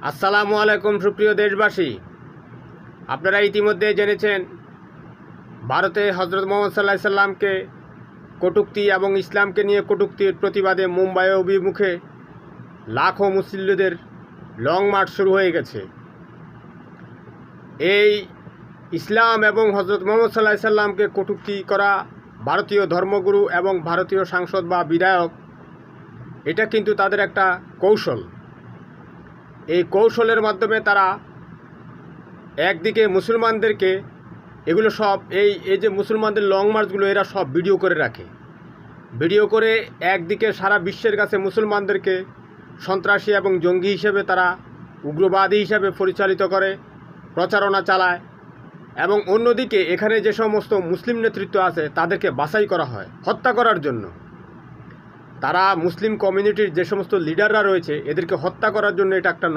আসসালামু আলাইকুম সুপ্রিয় দেশবাসী, আপনারা ইতিমধ্যে জেনেছেন ভারতে হজরত মোহাম্মদ সাল্লাল্লাহু আলাইহি সাল্লামকে কটূক্তি এবং ইসলামকে নিয়ে কটূক্তির প্রতিবাদে মুম্বাই অভিমুখে লাখো মুসল্লিদের লং মার্চ শুরু হয়ে গেছে। এই ইসলাম এবং হজরত মোহাম্মদ সাল্লাল্লাহু আলাইহি সাল্লামকে কটূক্তি করা ভারতীয় ধর্মগুরু এবং ভারতীয় সাংসদ বা বিধায়ক, এটা কিন্তু তাদের একটা কৌশল। এই কৌশলের মাধ্যমে তারা একদিকে মুসলমানদেরকে এগুলো সব এই যে মুসলমানদের লং মার্চগুলো এরা সব ভিডিও করে রাখে, ভিডিও করে একদিকে সারা বিশ্বের কাছে মুসলমানদেরকে সন্ত্রাসী এবং জঙ্গি হিসেবে তারা উগ্রবাদী হিসেবে পরিচালিত করে, প্রচারণা চালায়, এবং অন্যদিকে এখানে যে সমস্ত মুসলিম নেতৃত্ব আছে তাদেরকে বাছাই করা হয় হত্যা করার জন্য। তারা মুসলিম কমিউনিটির যে সমস্ত লিডাররা রয়েছে এদেরকে হত্যা করার জন্য এটা একটা